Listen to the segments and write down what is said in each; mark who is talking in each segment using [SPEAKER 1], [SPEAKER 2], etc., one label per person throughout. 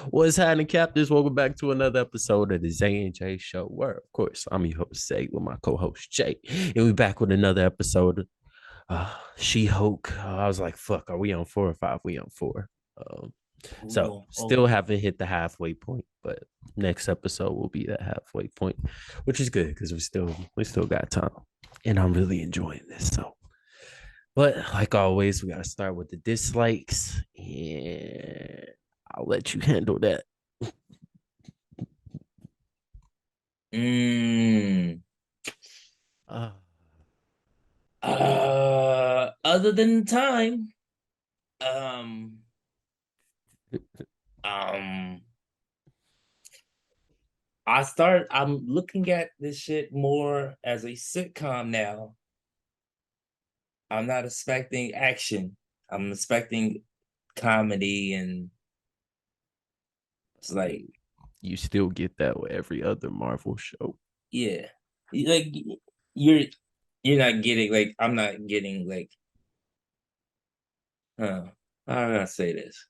[SPEAKER 1] What's happening, Captains? Welcome back to another episode of the Zay and Jay Show. Where, of course, I'm your host, Zay, with my co-host, Jay. And we're back with another episode. She-Hulk. I was like, fuck, are we on 4 or 5? We on 4. Um,
[SPEAKER 2] We
[SPEAKER 1] so,
[SPEAKER 2] going
[SPEAKER 1] still
[SPEAKER 2] over.
[SPEAKER 1] haven't hit the halfway point, but next episode will be that halfway point, which is good because we still got time. And I'm really enjoying this. But like always, we gotta start with the dislikes, and I'll let you handle that.
[SPEAKER 2] Mm.
[SPEAKER 1] Uh,
[SPEAKER 2] Other than time, um, um, I'm looking at this shit more as a sitcom now. I'm not expecting action. I'm expecting comedy, and it's
[SPEAKER 1] I
[SPEAKER 2] like,
[SPEAKER 1] mean, you still get that with every other Marvel show.
[SPEAKER 2] yeah, like you're you're not getting like I'm not getting like, how do I say this?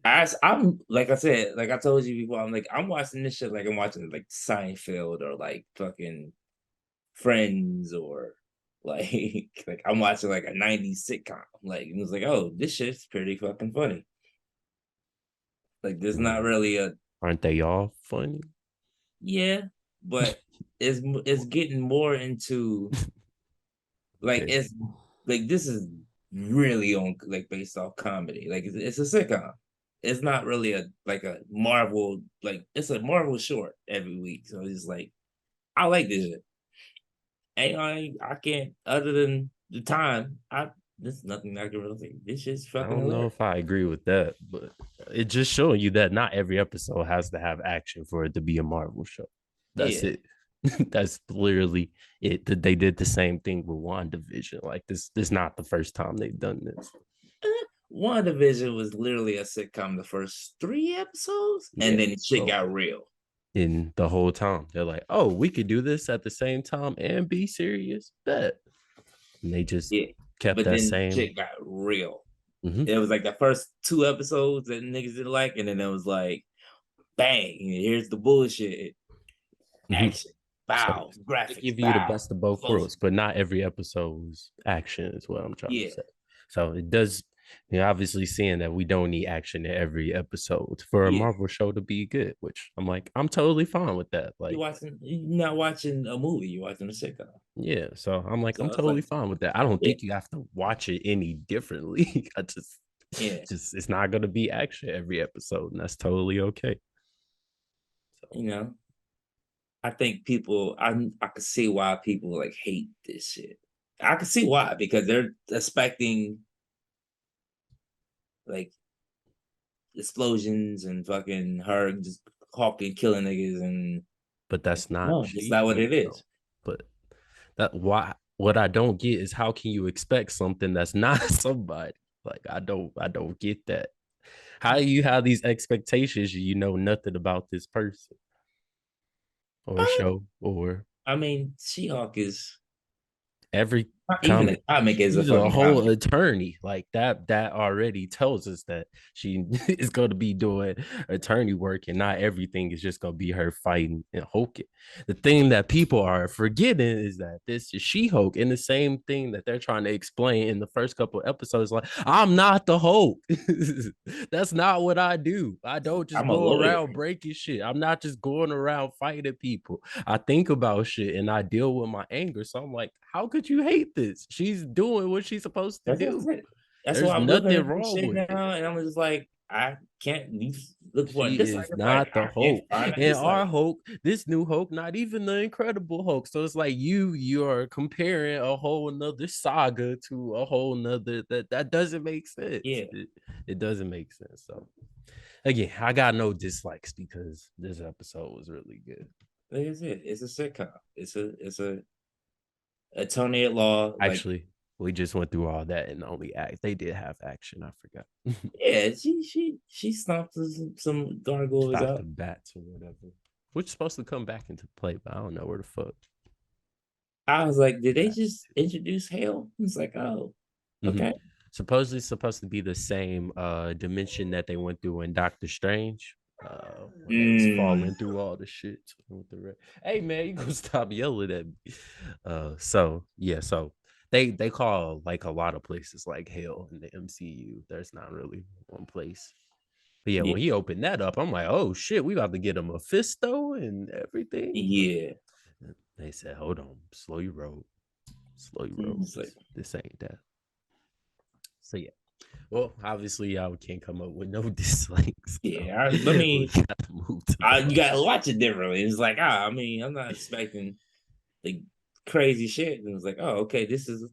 [SPEAKER 2] I'm like I said, like I told you before, I'm watching this shit like I'm watching like Seinfeld or like fucking Friends or like like I'm watching like a 90s sitcom. Like it was like, oh, this shit's pretty fucking funny. Like there's not
[SPEAKER 1] Mm.
[SPEAKER 2] really a
[SPEAKER 1] Aren't they all funny?
[SPEAKER 2] yeah, but it's getting more into like
[SPEAKER 1] Okay.
[SPEAKER 2] it's like this is really on like based off comedy. Like it's a sitcom. It's not really a like a Marvel like it's a Marvel short every week. So it's like I like this shit. And I can't other than the time I there's nothing I can really say. This shit's
[SPEAKER 1] I
[SPEAKER 2] fucking
[SPEAKER 1] don't know
[SPEAKER 2] hilarious.
[SPEAKER 1] if I agree with that, but it just showing you that not every episode has to have action for it to be a Marvel show. That's
[SPEAKER 2] Yeah.
[SPEAKER 1] it. That's literally it. That they did the same thing with WandaVision. Like this not the first time they've done this.
[SPEAKER 2] WandaVision was literally a sitcom the first 3 episodes, and
[SPEAKER 1] Yeah.
[SPEAKER 2] then shit
[SPEAKER 1] So
[SPEAKER 2] got real.
[SPEAKER 1] in the whole time, they're like, "Oh, we could do this at the same time and be serious." Bet. And they just
[SPEAKER 2] Yeah.
[SPEAKER 1] kept
[SPEAKER 2] But
[SPEAKER 1] that
[SPEAKER 2] then
[SPEAKER 1] same.
[SPEAKER 2] shit got real.
[SPEAKER 1] Mhm.
[SPEAKER 2] It was like the first 2 episodes that niggas didn't like, and then it was like, bang, here's the bullshit.
[SPEAKER 1] Mhm.
[SPEAKER 2] Action.
[SPEAKER 1] So
[SPEAKER 2] Bow.
[SPEAKER 1] they
[SPEAKER 2] Graphics.
[SPEAKER 1] give you the
[SPEAKER 2] Bow.
[SPEAKER 1] best of both
[SPEAKER 2] Explosion.
[SPEAKER 1] worlds, but not every episode is action, is what I'm trying to
[SPEAKER 2] Yeah.
[SPEAKER 1] say. So it does, you're obviously seeing that we don't need action in every episode for a
[SPEAKER 2] Yeah.
[SPEAKER 1] Marvel show to be good, which I'm like, I'm totally fine with that. Like,
[SPEAKER 2] You're not watching a movie, you're watching a sitcom.
[SPEAKER 1] yeah. So I'm like, I'm
[SPEAKER 2] So it's like,
[SPEAKER 1] totally fine with that. I don't
[SPEAKER 2] yeah,
[SPEAKER 1] think you have to watch it any differently. I
[SPEAKER 2] yeah.
[SPEAKER 1] just it's not gonna be action every episode, and that's totally okay. So
[SPEAKER 2] You know, I think I could see why people like hate this shit. I can see why, because they're expecting like explosions and fucking her just hawking killing niggas and
[SPEAKER 1] but that's not
[SPEAKER 2] no, it's not what
[SPEAKER 1] She-Hulk
[SPEAKER 2] it
[SPEAKER 1] though.
[SPEAKER 2] is.
[SPEAKER 1] But that why what I don't get is how can you expect something that's not somebody? Like I don't get that. How do you have these expectations? You know nothing about this person or
[SPEAKER 2] Uh,
[SPEAKER 1] show or
[SPEAKER 2] I mean, She-Hulk is
[SPEAKER 1] every
[SPEAKER 2] not even a
[SPEAKER 1] comic.
[SPEAKER 2] comic is a
[SPEAKER 1] She's a
[SPEAKER 2] fucking
[SPEAKER 1] whole
[SPEAKER 2] comic.
[SPEAKER 1] attorney. Like that already tells us that she is going to be doing attorney work, and not everything is just going to be her fighting and hulking. The thing that people are forgetting is that this is She-Hulk, and the same thing that they're trying to explain in the first couple of episodes. Like, I'm not the Hulk. That's not what I do. I don't just
[SPEAKER 2] I'm a
[SPEAKER 1] go
[SPEAKER 2] lawyer.
[SPEAKER 1] around breaking shit. I'm not just going around fighting people. I think about shit and I deal with my anger. So I'm like, how could you hate this? She's doing what she's supposed to
[SPEAKER 2] That's what I
[SPEAKER 1] do.
[SPEAKER 2] said. That's
[SPEAKER 1] There's
[SPEAKER 2] why I'm looking
[SPEAKER 1] nothing
[SPEAKER 2] at this
[SPEAKER 1] wrong
[SPEAKER 2] shit
[SPEAKER 1] with it.
[SPEAKER 2] now, and I'm just like, I can't look for it.
[SPEAKER 1] She
[SPEAKER 2] Just like
[SPEAKER 1] is
[SPEAKER 2] it's like
[SPEAKER 1] not the
[SPEAKER 2] I can't
[SPEAKER 1] Hulk.
[SPEAKER 2] find a
[SPEAKER 1] And our
[SPEAKER 2] dislike.
[SPEAKER 1] Hulk, this new Hulk, not even the Incredible Hulk. So it's like you're comparing a whole another saga to a whole nother that doesn't make sense.
[SPEAKER 2] Yeah,
[SPEAKER 1] It doesn't make sense. So again, I got no dislikes because this episode was really good.
[SPEAKER 2] like I said, it's a sitcom. It's a Tony at Law. Like,
[SPEAKER 1] Actually, we just went through all that and only act. They did have action. I forgot.
[SPEAKER 2] yeah, she stomped some gargoyles
[SPEAKER 1] Stop the
[SPEAKER 2] out.
[SPEAKER 1] bats or whatever. Which is supposed to come back into play, but I don't know where the fuck
[SPEAKER 2] I was like, did they
[SPEAKER 1] bats.
[SPEAKER 2] just introduce hell? It's like, oh,
[SPEAKER 1] Mhm.
[SPEAKER 2] okay.
[SPEAKER 1] Supposedly supposed to be the same dimension that they went through in Doctor Strange. When they was
[SPEAKER 2] Mm,
[SPEAKER 1] falling through all the shit with the red. Hey man, you gonna stop yelling at me. So yeah, so they call like a lot of places like hell in the MCU. There's not really one place. But yeah,
[SPEAKER 2] yeah,
[SPEAKER 1] when he opened that up, I'm like, oh shit, we about to get a Mephisto and everything. But
[SPEAKER 2] yeah.
[SPEAKER 1] they said, hold on, slow your roll. Slow your roll.
[SPEAKER 2] It's like,
[SPEAKER 1] This ain't that. So yeah. Well, obviously, y'all can't come up with no dislikes. So
[SPEAKER 2] yeah. I
[SPEAKER 1] we
[SPEAKER 2] mean,
[SPEAKER 1] got to move to the
[SPEAKER 2] you
[SPEAKER 1] positive.
[SPEAKER 2] gotta watch it differently. It's like, I mean, I'm not expecting like crazy shit. And it's like, oh, okay, this is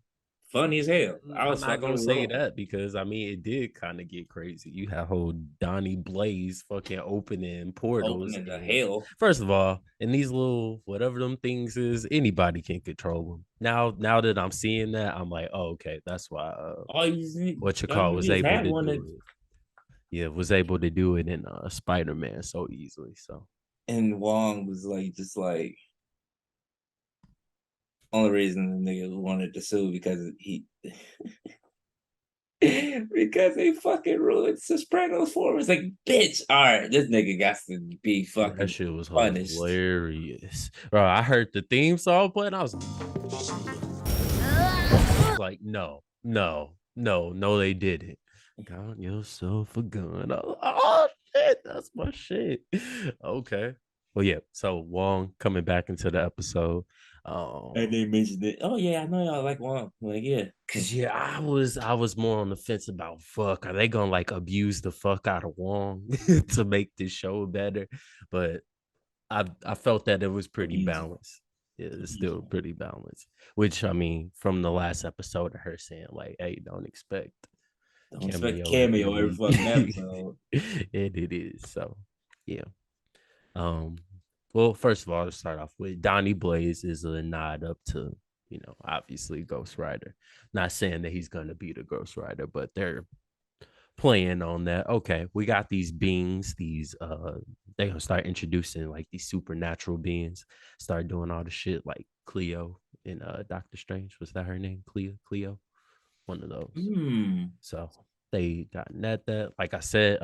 [SPEAKER 2] funny as hell. I
[SPEAKER 1] I'm
[SPEAKER 2] was
[SPEAKER 1] not
[SPEAKER 2] fucking
[SPEAKER 1] gonna say
[SPEAKER 2] rolling,
[SPEAKER 1] that because I mean it did kind of get crazy. You have whole Donnie Blaze fucking opening portals,
[SPEAKER 2] opening the
[SPEAKER 1] and
[SPEAKER 2] hell.
[SPEAKER 1] first of all, in these little whatever them things is, anybody can control them. Now that I'm seeing that, I'm like, oh okay, that's why what you
[SPEAKER 2] All
[SPEAKER 1] call
[SPEAKER 2] you
[SPEAKER 1] was
[SPEAKER 2] need is
[SPEAKER 1] able
[SPEAKER 2] have
[SPEAKER 1] to
[SPEAKER 2] one that,
[SPEAKER 1] do it. Yeah, was able to do it in Spider-Man so easily. So
[SPEAKER 2] and Wong was like, just like, only reason the nigga wanted to sue because he because they fucking ruined Sopranos for him. It's like, bitch, all right, this nigga got to be
[SPEAKER 1] that
[SPEAKER 2] fucking
[SPEAKER 1] shit was
[SPEAKER 2] punished.
[SPEAKER 1] hilarious, bro. I heard the theme song playing. I was like, no, no, no, no, they didn't. Got yourself a gun. Oh shit, that's my shit. Okay. Well, yeah. So Wong coming back into the episode.
[SPEAKER 2] And they mentioned it. Oh yeah, I know y'all like Wong. Like, yeah.
[SPEAKER 1] Cause yeah, I was more on the fence about fuck. Are they gonna like abuse the fuck out of Wong to make this show better? But I felt that it was pretty
[SPEAKER 2] Abuse him.
[SPEAKER 1] balanced. Yeah, it's
[SPEAKER 2] Abuse
[SPEAKER 1] still
[SPEAKER 2] him.
[SPEAKER 1] pretty balanced. Which I mean, from the last episode of her saying like, "Hey, don't expect
[SPEAKER 2] Don't expect
[SPEAKER 1] cameo every
[SPEAKER 2] cameo every
[SPEAKER 1] week,"
[SPEAKER 2] fucking episode.
[SPEAKER 1] and it is. So yeah. Um. Well, first of all, to start off with, Donnie Blaze is a nod up to obviously Ghost Rider. Not saying that he's gonna be the Ghost Rider, but they're playing on that. Okay, we got these beings, these they gonna start introducing like these supernatural beings, start doing all the shit like Cleo in Doctor Strange. Was that her name? Cleo? One of those.
[SPEAKER 2] Hmm.
[SPEAKER 1] So they got that like I said,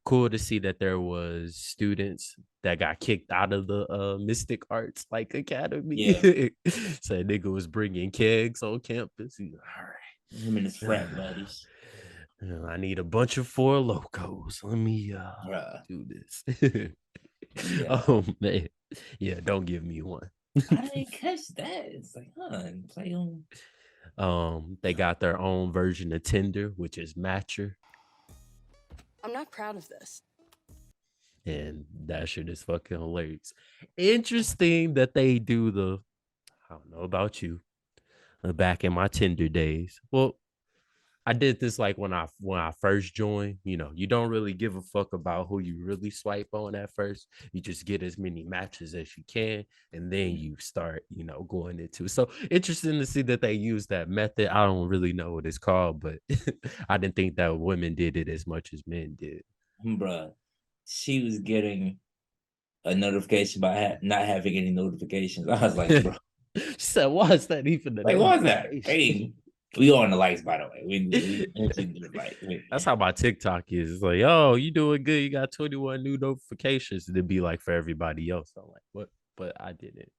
[SPEAKER 1] cool to see that there was students that got kicked out of the Mystic Arts like Academy.
[SPEAKER 2] Yeah.
[SPEAKER 1] So nigga was bringing kegs on campus. He's like,
[SPEAKER 2] Him and his
[SPEAKER 1] all
[SPEAKER 2] frat
[SPEAKER 1] right.
[SPEAKER 2] buddies.
[SPEAKER 1] I need a bunch of four locos. Let me
[SPEAKER 2] Bruh.
[SPEAKER 1] do this.
[SPEAKER 2] Yeah.
[SPEAKER 1] Oh man. Yeah, don't give me one.
[SPEAKER 2] I didn't catch that. It's like, huh, and play on.
[SPEAKER 1] They got their own version of Tinder, which is Matcher,
[SPEAKER 3] I'm not proud of this.
[SPEAKER 1] and that shit is fucking hilarious. Interesting that they do the I don't know about you. Back in my Tinder days. Well, I did this like when I first joined. You don't really give a fuck about who you really swipe on at first. You just get as many matches as you can, and then you start, going into. So interesting to see that they use that method. I don't really know what it's called, but I didn't think that women did it as much as men did.
[SPEAKER 2] Bruh. She was getting a notification by not having any notifications. I was like, bro,
[SPEAKER 1] She said, "Why is that even a
[SPEAKER 2] like, what was that?
[SPEAKER 1] notification?"
[SPEAKER 2] Hey, we on the lights, by the way. We mentioned the light.
[SPEAKER 1] That's how my TikTok is. It's like, oh, you doing good. You got 21 new notifications. It'd be like for everybody else. I'm like, what? But I didn't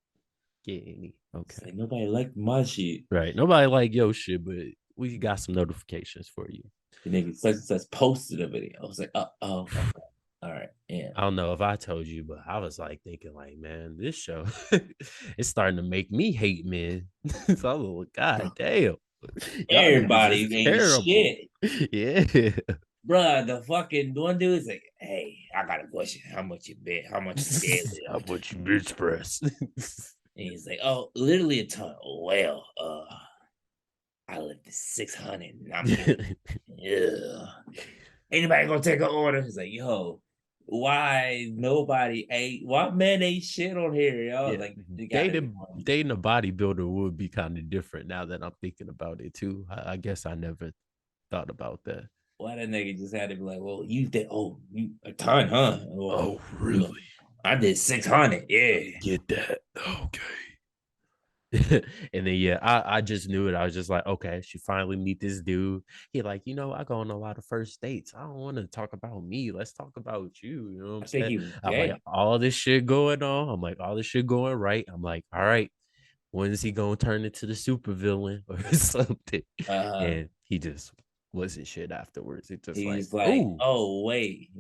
[SPEAKER 1] get any.
[SPEAKER 2] It's
[SPEAKER 1] Okay.
[SPEAKER 2] like nobody liked my shit.
[SPEAKER 1] Right. Nobody like yo shit, but we got some notifications for you.
[SPEAKER 2] The nigga such and such posted a video. I was like, okay. All right. Yeah.
[SPEAKER 1] I don't know if I told you, but I was like thinking, like, man, this show it's starting to make me hate men. So I was like,
[SPEAKER 2] Bro,
[SPEAKER 1] God damn. Y'all niggas is
[SPEAKER 2] everybody ain't
[SPEAKER 1] terrible.
[SPEAKER 2] shit.
[SPEAKER 1] Yeah.
[SPEAKER 2] Bruh, the fucking one dude is like, hey, I got a question. How much you bet? How much you
[SPEAKER 1] How
[SPEAKER 2] deadlift?
[SPEAKER 1] much you bitch press?
[SPEAKER 2] And he's like, oh, literally a ton. Well, I lifted 600 and I'm getting, yeah. Anybody gonna take an order? He's like, yo, why nobody ate? Why men ate shit on here, yo?
[SPEAKER 1] Yeah,
[SPEAKER 2] Like, they gotta be
[SPEAKER 1] dating
[SPEAKER 2] funny.
[SPEAKER 1] dating a bodybuilder would be kind of different now that I'm thinking about it too. I guess I never thought about that.
[SPEAKER 2] Why that nigga just had to be like, well, you did, oh, you a ton, huh? Well,
[SPEAKER 1] Oh,
[SPEAKER 2] you know,
[SPEAKER 1] really?
[SPEAKER 2] I did 600, yeah.
[SPEAKER 1] Get that? Okay. And then yeah, I just knew it. I was just like, okay, she finally meet this dude. He like, I go on a lot of first dates. I don't want to talk about me. Let's talk about you. You know what I'm
[SPEAKER 2] I think
[SPEAKER 1] saying?
[SPEAKER 2] he was
[SPEAKER 1] I'm like,
[SPEAKER 2] gay.
[SPEAKER 1] all this shit going on. I'm like, all this shit going right. I'm like, all right, when is he gonna turn into the super villain or something?
[SPEAKER 2] Uh,
[SPEAKER 1] And he just wasn't shit afterwards. It just like,
[SPEAKER 2] he's like,
[SPEAKER 1] oh,
[SPEAKER 2] oh wait,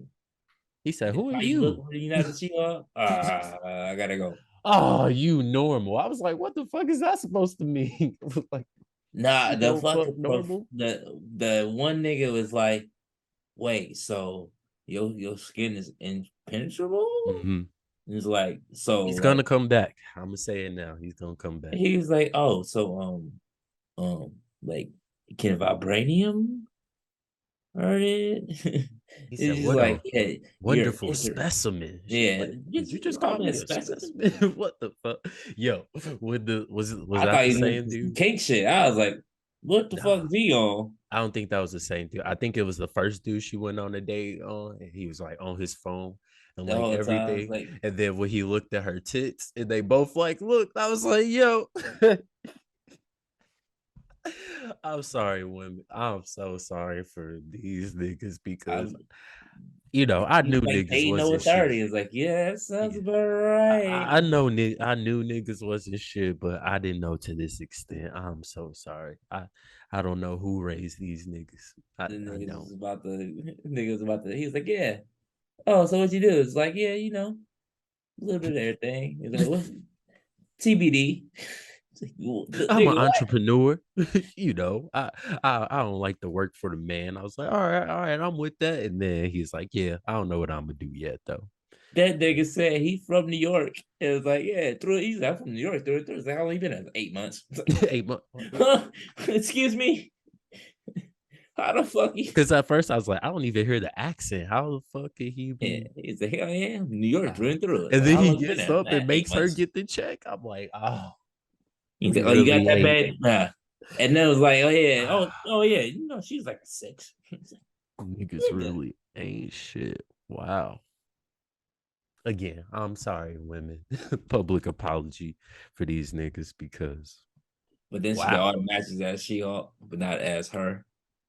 [SPEAKER 1] he said, who are
[SPEAKER 2] how you look
[SPEAKER 1] you?
[SPEAKER 2] when you're not a She-Hulk? I gotta go.
[SPEAKER 1] Oh, you normal. I was like, what the fuck is that supposed to mean? Like,
[SPEAKER 2] Nah,
[SPEAKER 1] you
[SPEAKER 2] the
[SPEAKER 1] don't fuck
[SPEAKER 2] fucking
[SPEAKER 1] normal.
[SPEAKER 2] the one nigga was like, wait, so your skin is impenetrable?
[SPEAKER 1] Mhm.
[SPEAKER 2] He's like, so
[SPEAKER 1] He's
[SPEAKER 2] like
[SPEAKER 1] gonna come back. I'm gonna say it now. He's gonna come back.
[SPEAKER 2] he was like, oh, so like can vibranium hurt it?
[SPEAKER 1] He said,
[SPEAKER 2] It's just
[SPEAKER 1] "What
[SPEAKER 2] like,
[SPEAKER 1] a
[SPEAKER 2] yeah, you're
[SPEAKER 1] wonderful specimen." She's
[SPEAKER 2] yeah,
[SPEAKER 1] like, "Did you
[SPEAKER 2] you
[SPEAKER 1] just
[SPEAKER 2] call
[SPEAKER 1] call
[SPEAKER 2] me a
[SPEAKER 1] me a
[SPEAKER 2] specimen?
[SPEAKER 1] specimen? What the fuck?" Yo, with the was
[SPEAKER 2] I
[SPEAKER 1] that
[SPEAKER 2] thought
[SPEAKER 1] the
[SPEAKER 2] he was
[SPEAKER 1] same
[SPEAKER 2] some
[SPEAKER 1] dude?
[SPEAKER 2] cake shit. I was like, what the fuck
[SPEAKER 1] Nah,
[SPEAKER 2] is he on?
[SPEAKER 1] I don't think that was the same dude. I think it was the first dude she went on a date on, and he was like on his phone and
[SPEAKER 2] The
[SPEAKER 1] like
[SPEAKER 2] whole time it's
[SPEAKER 1] everything.
[SPEAKER 2] like
[SPEAKER 1] And then when he looked at her tits, and they both like looked, I was like, "Yo." I'm sorry, women. I'm so sorry for these niggas because
[SPEAKER 2] I'm
[SPEAKER 1] I
[SPEAKER 2] he's
[SPEAKER 1] knew
[SPEAKER 2] like
[SPEAKER 1] niggas
[SPEAKER 2] dating over
[SPEAKER 1] wasn't shit.
[SPEAKER 2] 30. It's like, yeah, that sounds
[SPEAKER 1] Yeah.
[SPEAKER 2] about right.
[SPEAKER 1] I know I knew niggas wasn't shit, but I didn't know to this extent. I'm so sorry. I don't know who raised these niggas.
[SPEAKER 2] The
[SPEAKER 1] I
[SPEAKER 2] niggas
[SPEAKER 1] don't.
[SPEAKER 2] was about to niggas about to he was like, yeah. Oh, so what you do? It's like, yeah, a little bit of everything. He's like, what's TBD? It's like,
[SPEAKER 1] I'm an
[SPEAKER 2] nigga, what?
[SPEAKER 1] entrepreneur. I don't like to work for the man. I was like, all right, I'm with that. And then he's like, yeah, I don't know what I'm gonna do yet though.
[SPEAKER 2] That nigga said he from New York. It was like, yeah, he's like, I'm from New York. It's like, how long you been there? 8 months.
[SPEAKER 1] Hey, what?
[SPEAKER 2] Huh? Excuse me? How the fuck you?
[SPEAKER 1] Because at first I was like, I don't even hear the accent. How the fuck could he
[SPEAKER 2] Yeah,
[SPEAKER 1] be?
[SPEAKER 2] he's like, hell yeah, New York through and through. It's
[SPEAKER 1] And
[SPEAKER 2] like,
[SPEAKER 1] then
[SPEAKER 2] how
[SPEAKER 1] he
[SPEAKER 2] long you been
[SPEAKER 1] gets
[SPEAKER 2] there?
[SPEAKER 1] up and
[SPEAKER 2] Eight
[SPEAKER 1] makes her
[SPEAKER 2] months.
[SPEAKER 1] get the check. I'm like, oh,
[SPEAKER 2] He's
[SPEAKER 1] we
[SPEAKER 2] like, oh, you got
[SPEAKER 1] really
[SPEAKER 2] that
[SPEAKER 1] ain't.
[SPEAKER 2] bad? Nah. And then it was like, oh yeah, oh yeah, she's like a six.
[SPEAKER 1] Niggas
[SPEAKER 2] Nigga.
[SPEAKER 1] really ain't shit. Wow. Again, I'm sorry, women. Public apology for these niggas because
[SPEAKER 2] But then she got
[SPEAKER 1] wow.
[SPEAKER 2] all the matches as She-Hulk, but not as her.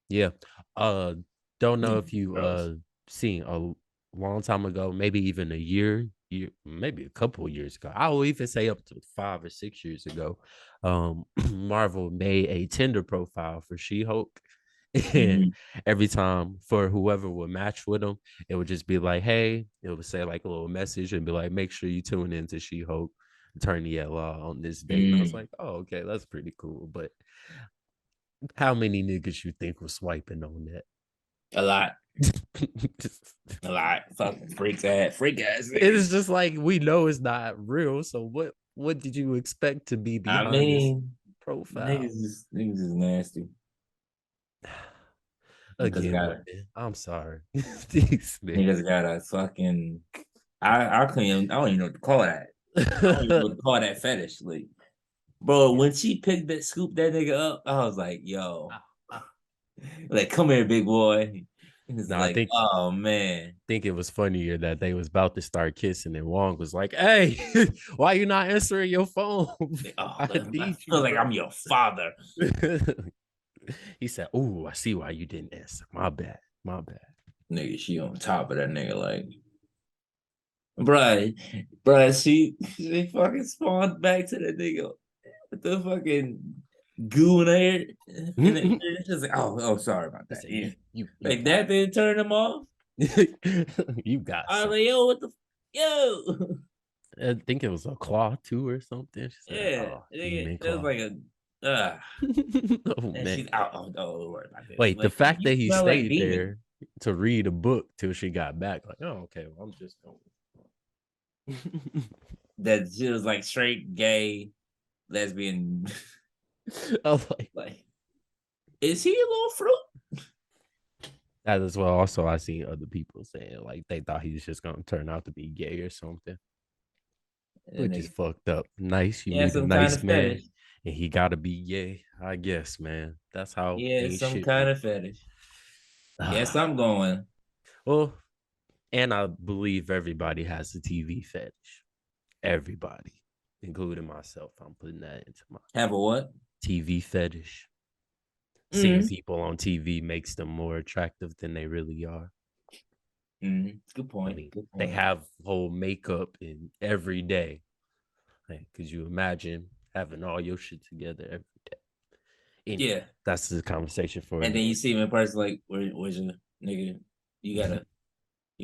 [SPEAKER 1] Yeah. Uh don't know if you
[SPEAKER 2] Gross.
[SPEAKER 1] seen a long time ago, maybe even a year, maybe a couple of years ago. I will even say up to 5 or 6 years ago. Marvel made a Tinder profile for She-Hulk. And
[SPEAKER 2] Mhm.
[SPEAKER 1] every time for whoever would match with them, it would just be like, hey, it would say like a little message and be like, make sure you tune into She-Hulk Attorney at Law on this date. And I was
[SPEAKER 2] Mm.
[SPEAKER 1] like, oh, okay, that's pretty cool. But how many niggas you think was swiping on that?
[SPEAKER 2] A lot.
[SPEAKER 1] Just-
[SPEAKER 2] A lot. Fucking freak ass
[SPEAKER 1] it
[SPEAKER 2] niggas.
[SPEAKER 1] is just like we know it's not real. So what did you expect to be
[SPEAKER 2] I
[SPEAKER 1] behind this
[SPEAKER 2] mean,
[SPEAKER 1] profile?
[SPEAKER 2] niggas is nasty. Niggas
[SPEAKER 1] Again,
[SPEAKER 2] got
[SPEAKER 1] women, I'm sorry. These
[SPEAKER 2] niggas
[SPEAKER 1] niggas.
[SPEAKER 2] got a fucking I couldn't even, I don't even know what to call that. I don't even know what to call that fetish. Like, bro, when she picked that scoop that nigga up, I was like, yo, like, come here, big boy. And it's
[SPEAKER 1] No, I
[SPEAKER 2] like,
[SPEAKER 1] think
[SPEAKER 2] oh man.
[SPEAKER 1] it was funnier that they was about to start kissing and Wong was like, "Hey, why you not answering your phone?
[SPEAKER 2] Like, oh,
[SPEAKER 1] I
[SPEAKER 2] I
[SPEAKER 1] need
[SPEAKER 2] feel
[SPEAKER 1] you,
[SPEAKER 2] like
[SPEAKER 1] bro."
[SPEAKER 2] I'm your father.
[SPEAKER 1] He said, "Oh, I see why you didn't answer. My bad. My bad."
[SPEAKER 2] Nigga, she on top of that nigga, like, bruh, she fucking spawned back to that nigga with the fucking goo in her hair. And then
[SPEAKER 1] He
[SPEAKER 2] it's just like, oh, sorry about that.
[SPEAKER 1] said,
[SPEAKER 2] Yeah.
[SPEAKER 1] "You
[SPEAKER 2] Like
[SPEAKER 1] got
[SPEAKER 2] that didn't turn him off.
[SPEAKER 1] it. You got
[SPEAKER 2] I was
[SPEAKER 1] some."
[SPEAKER 2] like, yo, what the yo?
[SPEAKER 1] I think it was a claw too or something. She said,
[SPEAKER 2] Yeah,
[SPEAKER 1] "Oh,
[SPEAKER 2] nigga,
[SPEAKER 1] demon
[SPEAKER 2] it was
[SPEAKER 1] claw."
[SPEAKER 2] like a
[SPEAKER 1] Oh
[SPEAKER 2] and
[SPEAKER 1] man.
[SPEAKER 2] she's out. Oh, don't worry about this.
[SPEAKER 1] Wait, the
[SPEAKER 2] Like,
[SPEAKER 1] fact
[SPEAKER 2] you
[SPEAKER 1] that he
[SPEAKER 2] smell like
[SPEAKER 1] stayed
[SPEAKER 2] demon.
[SPEAKER 1] there to read a book till she got back, like, oh, okay, well, I'm just going.
[SPEAKER 2] That she was like straight gay lesbian.
[SPEAKER 1] I was like,
[SPEAKER 2] Like, is he a little fruit?
[SPEAKER 1] that as well. Also, I seen other people saying like they thought he was just gonna turn out to be gay or something,
[SPEAKER 2] And
[SPEAKER 1] which is
[SPEAKER 2] nigga,
[SPEAKER 1] fucked up. Nice, you
[SPEAKER 2] yeah,
[SPEAKER 1] meet a
[SPEAKER 2] some kind
[SPEAKER 1] nice
[SPEAKER 2] of
[SPEAKER 1] man,
[SPEAKER 2] fetish.
[SPEAKER 1] and he gotta be gay. I guess, man. That's how
[SPEAKER 2] Yeah,
[SPEAKER 1] ain't
[SPEAKER 2] some
[SPEAKER 1] shit
[SPEAKER 2] kind
[SPEAKER 1] work.
[SPEAKER 2] of fetish. Yes, I'm going.
[SPEAKER 1] Well, and I believe everybody has a TV fetish. Everybody. including myself. I'm putting that into my
[SPEAKER 2] Have a what?
[SPEAKER 1] TV fetish. Seeing
[SPEAKER 2] Mm-hmm.
[SPEAKER 1] people on TV makes them more attractive than they really are.
[SPEAKER 2] Mm-hmm. Good
[SPEAKER 1] I
[SPEAKER 2] point.
[SPEAKER 1] mean,
[SPEAKER 2] Good
[SPEAKER 1] they
[SPEAKER 2] point.
[SPEAKER 1] have whole makeup in every day. Like, could you imagine having all your shit together every day? Anyway,
[SPEAKER 2] Yeah.
[SPEAKER 1] that's the conversation for
[SPEAKER 2] And then
[SPEAKER 1] another.
[SPEAKER 2] you see him in person, like, where's your nigga? You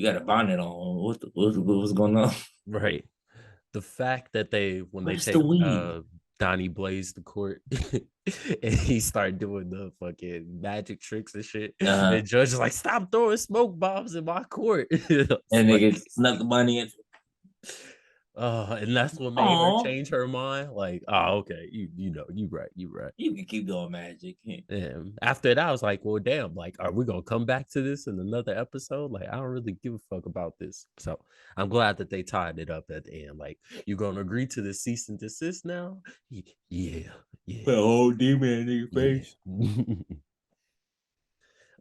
[SPEAKER 2] got a bonnet on. What's going on?
[SPEAKER 1] Right. The fact that when they
[SPEAKER 2] Where's the
[SPEAKER 1] take
[SPEAKER 2] weed?
[SPEAKER 1] Donnie Blaze to court and he started doing the fucking magic tricks and shit, the judge is like, stop throwing smoke bombs in my court. It's
[SPEAKER 2] And
[SPEAKER 1] like,
[SPEAKER 2] nigga snuck the money in.
[SPEAKER 1] and that's what made her
[SPEAKER 2] Aw,
[SPEAKER 1] change her mind. Like, oh, okay, you know, you right.
[SPEAKER 2] you can keep doing magic.
[SPEAKER 1] And after that, I was like, well, damn, like, are we gonna come back to this in another episode? Like, I don't really give a fuck about this. So I'm glad that they tied it up at the end. Like, you gonna agree to the cease and desist now? Yeah.
[SPEAKER 2] Put a whole demon in your face.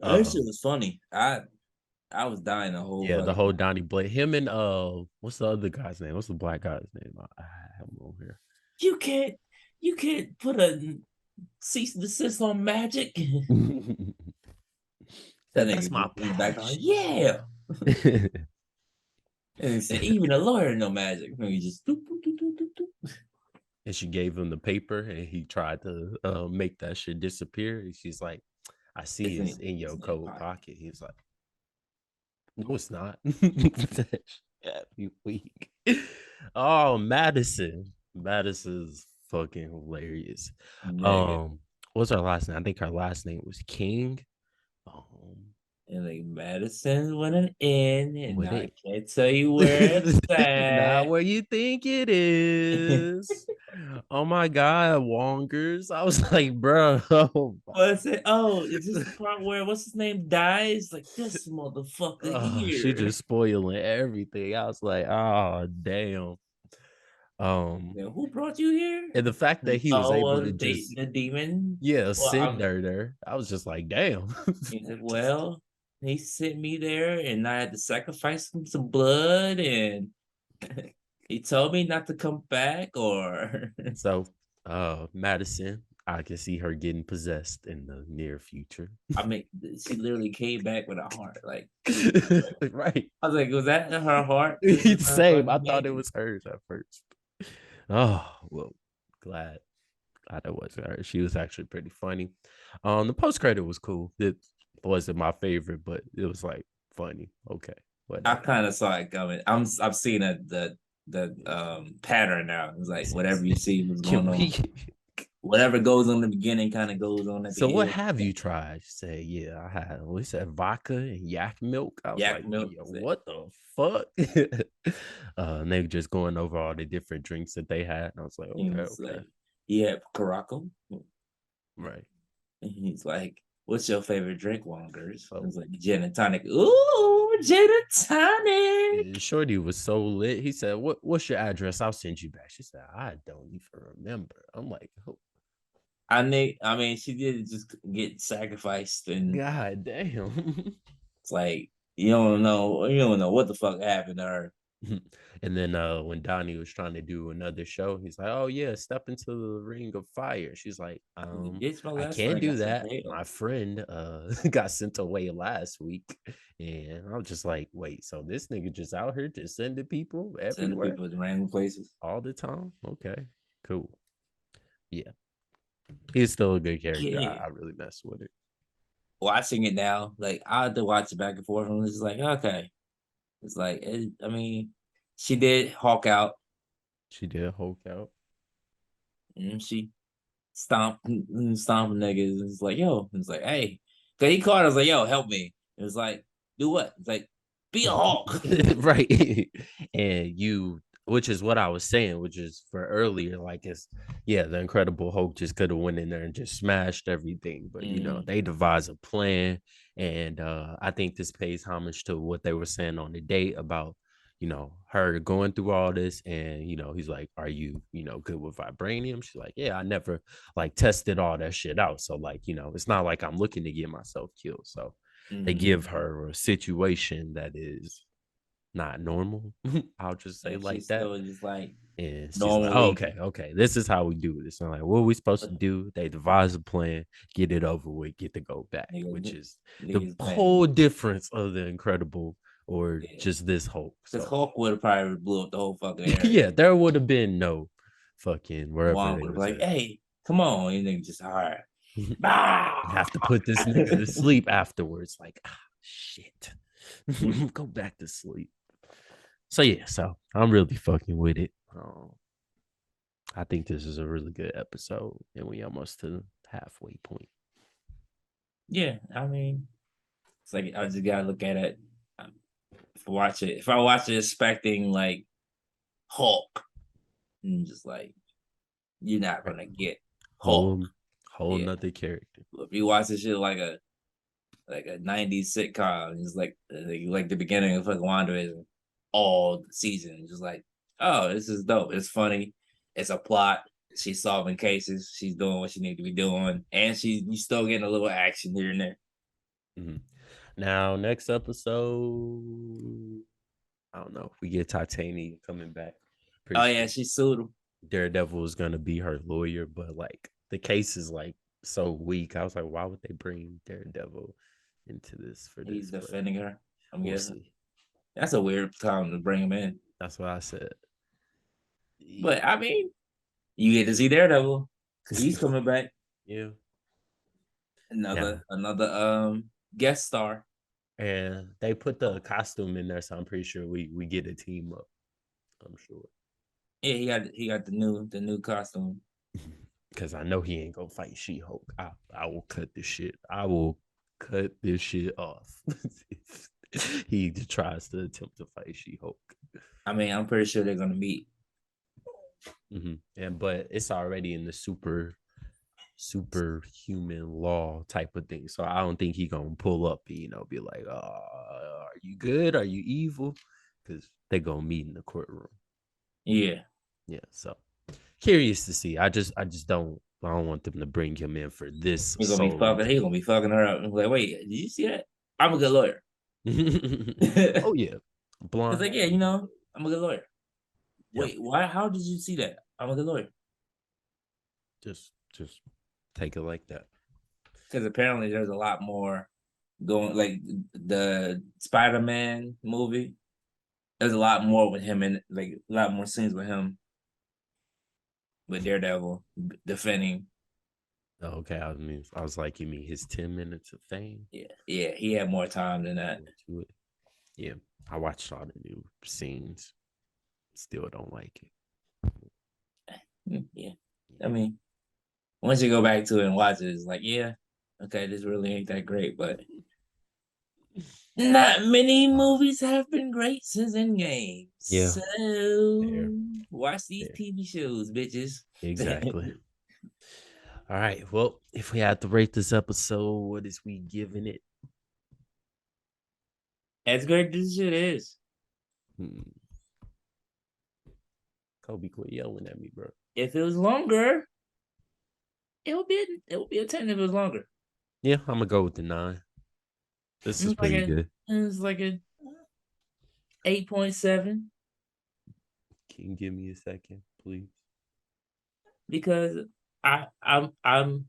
[SPEAKER 2] That shit was funny. I was dying the whole
[SPEAKER 1] Yeah, the
[SPEAKER 2] fucking
[SPEAKER 1] whole
[SPEAKER 2] time.
[SPEAKER 1] Donnie Blake, him and what's the other guy's name? What's the black guy's name? I have him on here.
[SPEAKER 2] You can't put a cease and desist on magic. That
[SPEAKER 1] That's my
[SPEAKER 2] nigga went back on,
[SPEAKER 1] passion.
[SPEAKER 2] yeah. And he said, even a lawyer no magic. No, he just doop, doop, doop, doop, doop, doop.
[SPEAKER 1] And she gave him the paper and he tried to make that shit disappear. And she's like, I see it's in your coat pocket. He was like, no, it's not. Yeah, you weak. Oh, Madison. Madison's fucking hilarious.
[SPEAKER 2] Nigga.
[SPEAKER 1] What's her last name? I think her last name was King.
[SPEAKER 2] And like Madison with an N, and
[SPEAKER 1] With
[SPEAKER 2] I
[SPEAKER 1] it.
[SPEAKER 2] can't tell you where it's
[SPEAKER 1] Not
[SPEAKER 2] at.
[SPEAKER 1] where you think it is. Oh my god, Wongers. I was like, bro.
[SPEAKER 2] What's it? Oh, is this the part where what's his name dies? Like this motherfucker
[SPEAKER 1] She
[SPEAKER 2] here.
[SPEAKER 1] just spoiling everything. I was like, oh damn.
[SPEAKER 2] Now, who brought you here?
[SPEAKER 1] And the fact that he was able to just
[SPEAKER 2] The demon. Well,
[SPEAKER 1] send her there, I was just like, damn.
[SPEAKER 2] he said, well, he sent me there, and I had to sacrifice some blood, and he told me not to come back, or
[SPEAKER 1] So Madison, I can see her getting possessed in the near future.
[SPEAKER 2] I mean, she literally came back with a heart. Like,
[SPEAKER 1] Right.
[SPEAKER 2] I was like, was that her heart?
[SPEAKER 1] Same. I thought it was hers at first. Oh, well, glad it wasn't her. She was actually pretty funny. The post credit was cool. It wasn't my favorite, but it was like funny. Okay.
[SPEAKER 2] I
[SPEAKER 1] Whatever.
[SPEAKER 2] kind of saw it coming. I've seen the pattern now. It's like whatever you see what's going on. Whatever goes on in the beginning kind of goes on at
[SPEAKER 1] So
[SPEAKER 2] the
[SPEAKER 1] what
[SPEAKER 2] end.
[SPEAKER 1] have you tried? Say, yeah, I had. We said vodka and yak milk. I was
[SPEAKER 2] Yak
[SPEAKER 1] like,
[SPEAKER 2] milk.
[SPEAKER 1] what the fuck? And they were just going over all the different drinks that they had. And I was like, okay.
[SPEAKER 2] Like, yeah, Caraco.
[SPEAKER 1] Right.
[SPEAKER 2] And he's like, what's your favorite drink, Wongers? Oh. It's like gin and tonic. Ooh, gin and tonic.
[SPEAKER 1] And Shorty was so lit. He said, what's your address? I'll send you back. She said, I don't even remember. I'm like, oh.
[SPEAKER 2] I mean, she did just get sacrificed, and
[SPEAKER 1] God damn.
[SPEAKER 2] It's like you don't know what the fuck happened to her.
[SPEAKER 1] And then when Donnie was trying to do another show, he's like, oh yeah, step into the ring of fire. She's like, I can't do that. My friend got sent away last week. And I was just like, wait, so this nigga just out here just sending people everywhere?
[SPEAKER 2] Sending people to random places
[SPEAKER 1] all the time? Okay, cool. Yeah. He's still a good character.
[SPEAKER 2] Yeah.
[SPEAKER 1] I really mess with it.
[SPEAKER 2] Watching it now, like I had to watch it back and forth, and it's like, okay. It's like, I mean, she did Hulk out.
[SPEAKER 1] She did Hulk out.
[SPEAKER 2] And she stomped niggas. And it's like, yo. It's like, hey. Cause he called us like, yo, help me. It was like, do what? It's like, be a Hulk.
[SPEAKER 1] Right. And which is what I was saying, which is for earlier, like the Incredible Hulk just could have went in there and just smashed everything. But they devised a plan. And I think this pays homage to what they were saying on the date about her going through all this, and he's like, are you good with vibranium? She's like, yeah, I never like tested all that shit out, so like it's not like I'm looking to get myself killed. So they give her a situation that is not normal. I'll just say
[SPEAKER 2] And
[SPEAKER 1] like
[SPEAKER 2] she's
[SPEAKER 1] that.
[SPEAKER 2] still just like
[SPEAKER 1] And she's like, oh,
[SPEAKER 2] normally
[SPEAKER 1] okay. This is how we do this. I'm like, what are we supposed to do? They devise a plan, get it over with, get to go back, which
[SPEAKER 2] niggas,
[SPEAKER 1] is the
[SPEAKER 2] niggas playing.
[SPEAKER 1] whole difference of the Incredible or
[SPEAKER 2] Yeah.
[SPEAKER 1] just this Hulk.
[SPEAKER 2] Because
[SPEAKER 1] So
[SPEAKER 2] Hulk would have probably blew up the whole fucking area.
[SPEAKER 1] yeah, there would have been no fucking wherever
[SPEAKER 2] Wong
[SPEAKER 1] they
[SPEAKER 2] would have
[SPEAKER 1] was
[SPEAKER 2] like,
[SPEAKER 1] at.
[SPEAKER 2] hey, come on. And nigga just all right.
[SPEAKER 1] Have to put this nigga to sleep afterwards. Like, shit. Go back to sleep. So yeah, so I'm really fucking with it. I think this is a really good episode, and we almost to the halfway point.
[SPEAKER 2] Yeah, I mean, it's like I just gotta look at it. If I watch it expecting like Hulk, and just like you're not
[SPEAKER 1] Right.
[SPEAKER 2] gonna get Hulk.
[SPEAKER 1] Whole
[SPEAKER 2] Yeah.
[SPEAKER 1] nother character.
[SPEAKER 2] If you watch this shit like a 90s sitcom, it's like the beginning of like WandaVision all season, just like, oh, this is dope. It's funny. It's a plot. She's solving cases. She's doing what she needs to be doing, and you still getting a little action here and there.
[SPEAKER 1] Mhm. Now, next episode, I don't know. We get Titania coming back. Pretty
[SPEAKER 2] Oh
[SPEAKER 1] sure
[SPEAKER 2] yeah, she sued him.
[SPEAKER 1] Daredevil is gonna be her lawyer, but like the case is like so weak. I was like, why would they bring Daredevil into this for
[SPEAKER 2] He's
[SPEAKER 1] this? But
[SPEAKER 2] defending her. I'm
[SPEAKER 1] we'll
[SPEAKER 2] guessing
[SPEAKER 1] see.
[SPEAKER 2] that's a weird time to bring him in,
[SPEAKER 1] That's what I said.
[SPEAKER 2] but I mean, you get to see Daredevil. He's coming back.
[SPEAKER 1] Yeah.
[SPEAKER 2] Another
[SPEAKER 1] Yeah.
[SPEAKER 2] another guest star.
[SPEAKER 1] And they put the costume in there, so I'm pretty sure we get a team up. I'm sure.
[SPEAKER 2] Yeah, he got the new costume.
[SPEAKER 1] Because I know he ain't gonna fight She-Hulk. I will cut this shit. I will cut this shit off. If he tries to attempt to fight She-Hulk.
[SPEAKER 2] I mean, I'm pretty sure they're gonna meet.
[SPEAKER 1] And but it's already in the superhuman law type of thing. So I don't think he gonna pull up and, be like, are you good? Are you evil? Because they gonna meet in the courtroom.
[SPEAKER 2] Yeah.
[SPEAKER 1] Yeah. So curious to see. I just don't want them to bring him in for this
[SPEAKER 2] He's gonna be
[SPEAKER 1] solely.
[SPEAKER 2] fucking. He's gonna be fucking her up. And like, wait, did you see that? I'm a good lawyer.
[SPEAKER 1] Oh yeah,
[SPEAKER 2] It's
[SPEAKER 1] blonde.
[SPEAKER 2] like, yeah, I'm a good lawyer.
[SPEAKER 1] Yep.
[SPEAKER 2] Wait, why? How did you see that? I'm a good lawyer.
[SPEAKER 1] Just take it like that.
[SPEAKER 2] Because apparently there's a lot more going. Like the Spider-Man movie, there's a lot more with him and like a lot more scenes with him with Daredevil defending.
[SPEAKER 1] Oh, okay, I was like, you mean his 10 minutes of fame?
[SPEAKER 2] Yeah, he had more time than that.
[SPEAKER 1] To it. Yeah, I watched all the new scenes. Still don't like it.
[SPEAKER 2] Yeah, I mean, once you go back to it and watch it, it's like, yeah, okay, this really ain't that great, but not many movies have been great since Endgame.
[SPEAKER 1] Yeah.
[SPEAKER 2] So
[SPEAKER 1] Fair.
[SPEAKER 2] watch these
[SPEAKER 1] Fair.
[SPEAKER 2] TV shows, bitches.
[SPEAKER 1] Exactly. All right. Well, if we had to rate this episode, what is we giving it?
[SPEAKER 2] As great as this shit is.
[SPEAKER 1] Kobe, quit yelling at me, bro.
[SPEAKER 2] If it was longer, it would be a 10 if it was longer.
[SPEAKER 1] Yeah, I'm gonna go with the 9. This is pretty good.
[SPEAKER 2] It's like a 8.7.
[SPEAKER 1] Can you give me a second, please?
[SPEAKER 2] Because I'm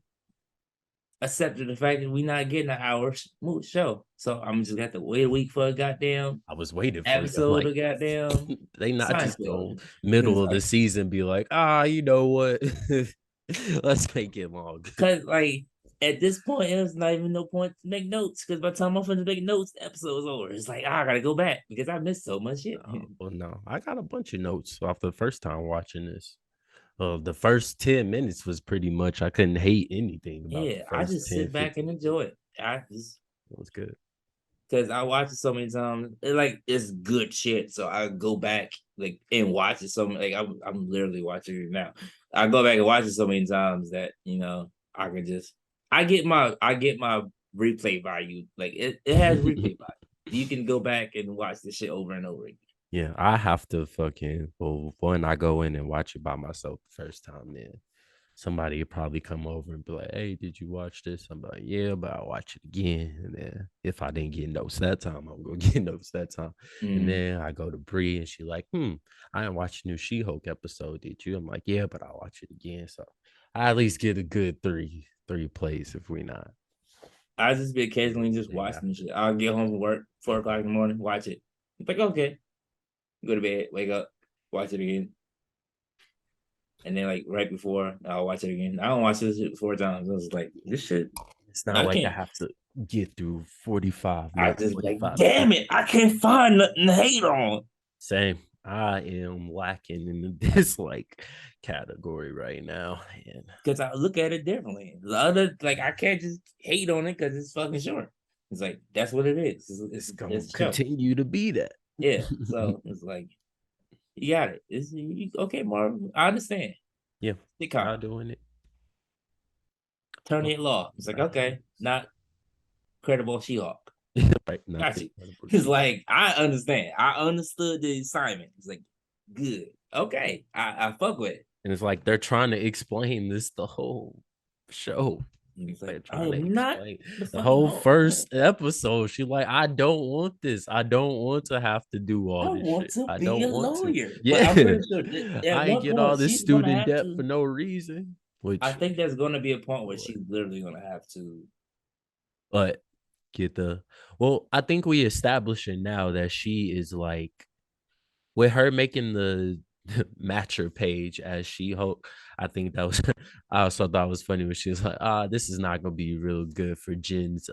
[SPEAKER 2] accepting the fact that we're not getting an hour show. So I'm just got to wait a week for a goddamn
[SPEAKER 1] I was waiting for
[SPEAKER 2] episode
[SPEAKER 1] you.
[SPEAKER 2] of goddamn.
[SPEAKER 1] They not just
[SPEAKER 2] Seinfeld.
[SPEAKER 1] go middle of the season be like, you know what? Let's make it long.
[SPEAKER 2] Because like at this point, there's not even no point to make notes. Because by the time I'm finna make notes, the episode is over. It's like I gotta go back because I missed so much shit.
[SPEAKER 1] Well, no, I got a bunch of notes off the first time watching this. The first 10 minutes was pretty much I couldn't hate anything about the
[SPEAKER 2] I
[SPEAKER 1] first
[SPEAKER 2] just
[SPEAKER 1] 10,
[SPEAKER 2] sit back
[SPEAKER 1] 15.
[SPEAKER 2] and enjoy it.
[SPEAKER 1] It was good.
[SPEAKER 2] Because I watch it so many times. It's good shit. So I go back like and watch it so many, like I'm literally watching it now. I go back and watch it so many times that I can just I get my replay value. Like it has replay value. You can go back and watch the shit over and over again.
[SPEAKER 1] Yeah, I have to when I go in and watch it by myself the first time, then somebody would probably come over and be like, "Hey, did you watch this?" I'm like, "Yeah, but I'll watch it again." And then if I didn't get notes that time, I'm gonna get notes that time. And then I go to Bree and she like, I didn't watch the new She-Hulk episode, did you? I'm like, "Yeah, but I'll watch it again." So I at least get a good three plays if we not.
[SPEAKER 2] I just be occasionally just watching shit. I'll get home from work, 4 o'clock in the morning, watch it. It's like, okay. Go to bed, wake up, watch it again. And then like right before, I'll watch it again. I don't watch this shit 4 times. I was like, this shit.
[SPEAKER 1] It's not
[SPEAKER 2] I
[SPEAKER 1] like I
[SPEAKER 2] can't.
[SPEAKER 1] have to get through 45,
[SPEAKER 2] I
[SPEAKER 1] look,
[SPEAKER 2] just like,
[SPEAKER 1] 45.
[SPEAKER 2] damn it, I can't find nothing to hate on.
[SPEAKER 1] Same. I am lacking in the dislike category right now. And
[SPEAKER 2] Because I look at it differently. The other, like, I can't just hate on it because it's fucking short. It's like that's what it is.
[SPEAKER 1] it's gonna
[SPEAKER 2] It's show.
[SPEAKER 1] continue to be that.
[SPEAKER 2] Yeah. So it's like you got it. Okay, Marvel. I understand.
[SPEAKER 1] Yeah,
[SPEAKER 2] Sitcom.
[SPEAKER 1] y'all doing it.
[SPEAKER 2] Attorney at law. It's like, okay, not credible She-Hulk.
[SPEAKER 1] Right,
[SPEAKER 2] Got you. It's like I understand. I understood the assignment. It's like good. Okay. I fuck with it.
[SPEAKER 1] And it's like they're trying to explain this the whole show.
[SPEAKER 2] It's
[SPEAKER 1] They're
[SPEAKER 2] like, I
[SPEAKER 1] trying to
[SPEAKER 2] am not
[SPEAKER 1] explain
[SPEAKER 2] the
[SPEAKER 1] the whole
[SPEAKER 2] Hulk.
[SPEAKER 1] first episode. She like, I don't want this. I don't want to have to do all this
[SPEAKER 2] want
[SPEAKER 1] shit.
[SPEAKER 2] to
[SPEAKER 1] I
[SPEAKER 2] be
[SPEAKER 1] don't
[SPEAKER 2] a
[SPEAKER 1] want to.
[SPEAKER 2] lawyer. But
[SPEAKER 1] Yeah.
[SPEAKER 2] I'm pretty sure that at
[SPEAKER 1] I ain't
[SPEAKER 2] one
[SPEAKER 1] get all
[SPEAKER 2] point
[SPEAKER 1] this
[SPEAKER 2] she's gonna
[SPEAKER 1] student
[SPEAKER 2] have
[SPEAKER 1] debt
[SPEAKER 2] to.
[SPEAKER 1] for no reason. Which
[SPEAKER 2] I think there's gonna be a point where she's literally gonna have to.
[SPEAKER 1] But get the I think we establishing now that she is like with her making the matcher page as She-Hulk. I think that was I also thought it was funny when she was like, this is not gonna be real good for Jen's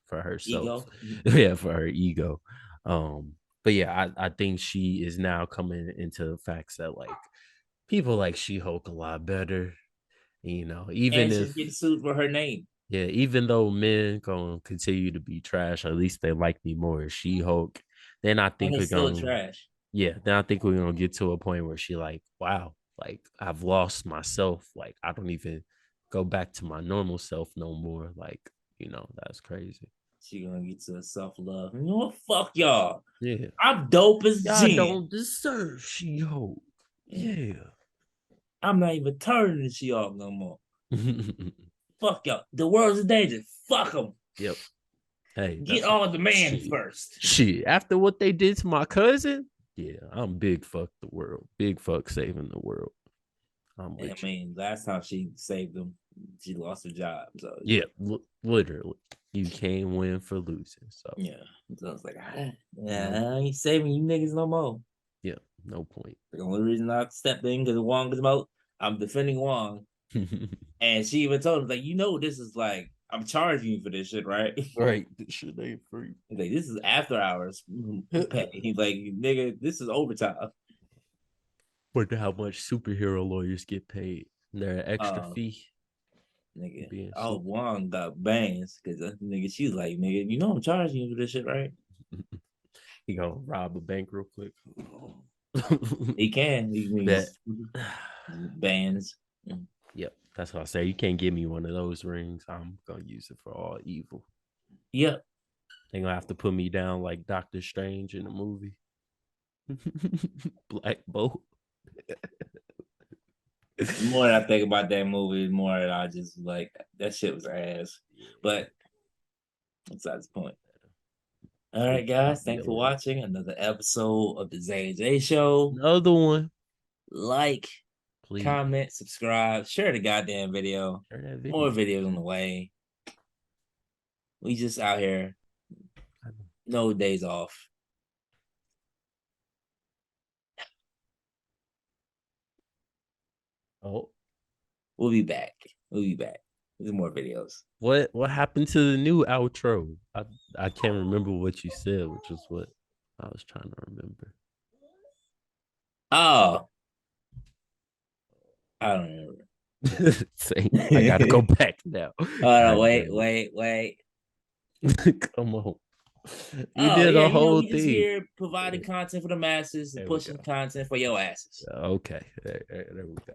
[SPEAKER 1] for herself.
[SPEAKER 2] Ego.
[SPEAKER 1] Yeah, for her ego. But yeah, I think she is now coming into the facts that like people like She-Hulk a lot better. You know, even
[SPEAKER 2] And
[SPEAKER 1] if
[SPEAKER 2] she's getting sued for her name.
[SPEAKER 1] yeah, even though men gonna continue to be trash, at least they like me more as She-Hulk. Then I
[SPEAKER 2] And
[SPEAKER 1] think we're
[SPEAKER 2] it's still
[SPEAKER 1] gonna
[SPEAKER 2] trash.
[SPEAKER 1] then I think we're gonna get to a point where she like, wow, like I've lost myself. Like I don't even go back to my normal self no more. Like, that's crazy.
[SPEAKER 2] She gonna get to self-love. You know what? Fuck y'all.
[SPEAKER 1] Yeah.
[SPEAKER 2] I'm dope as
[SPEAKER 1] Y'all
[SPEAKER 2] Jen.
[SPEAKER 1] don't deserve She-Hulk. Yeah.
[SPEAKER 2] I'm not even turning to She-Hulk no more. Fuck y'all. The world's in danger. Fuck them.
[SPEAKER 1] Yep. Hey,
[SPEAKER 2] get all the man first.
[SPEAKER 1] Shit. After what they did to my cousin, yeah, I'm big fuck the world. Big fuck saving the world.
[SPEAKER 2] I mean, last time she saved them, she lost her job. So
[SPEAKER 1] yeah, literally, you can't win for losing. So
[SPEAKER 2] yeah, so I was like, I ain't saving you niggas no more.
[SPEAKER 1] Yeah, no point.
[SPEAKER 2] The only reason I stepped in because Wong was out. I'm defending Wong, and she even told him like, this is like I'm charging you for this shit, right?
[SPEAKER 1] Right, this shit ain't free.
[SPEAKER 2] He's like, this is after hours pay. He's like, nigga, this is overtime.
[SPEAKER 1] Wonder how much superhero lawyers get paid. They're an extra fee.
[SPEAKER 2] Nigga, Wong got bangs because nigga, she's like, nigga, I'm charging you for this shit, right?
[SPEAKER 1] He gonna rob a bank real quick.
[SPEAKER 2] He can. He needs bands.
[SPEAKER 1] Yep, that's what I say. You can't give me one of those rings. I'm gonna use it for all evil.
[SPEAKER 2] Yep.
[SPEAKER 1] They gonna have to put me down like Doctor Strange in the movie. Black Bolt.
[SPEAKER 2] The more I think about that movie, the more I just like that shit was ass. But besides the point. All right, guys. Thanks for watching another episode of the Zay J Show.
[SPEAKER 1] Another one.
[SPEAKER 2] Like, please comment, subscribe, share the goddamn video.
[SPEAKER 1] Share that video.
[SPEAKER 2] More videos on the way. We just out here. No days off.
[SPEAKER 1] Oh.
[SPEAKER 2] We'll be back. There's more videos.
[SPEAKER 1] What happened to the new outro? I can't remember what you said, which is what I was trying to remember.
[SPEAKER 2] Oh. I don't remember.
[SPEAKER 1] Same. I gotta go back now.
[SPEAKER 2] Wait.
[SPEAKER 1] Come on. You did a whole thing.
[SPEAKER 2] Just here providing content for the masses and pushing content for your asses.
[SPEAKER 1] Okay. There we go.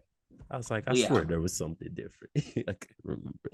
[SPEAKER 1] I was like, I swear there was something different. I can't remember.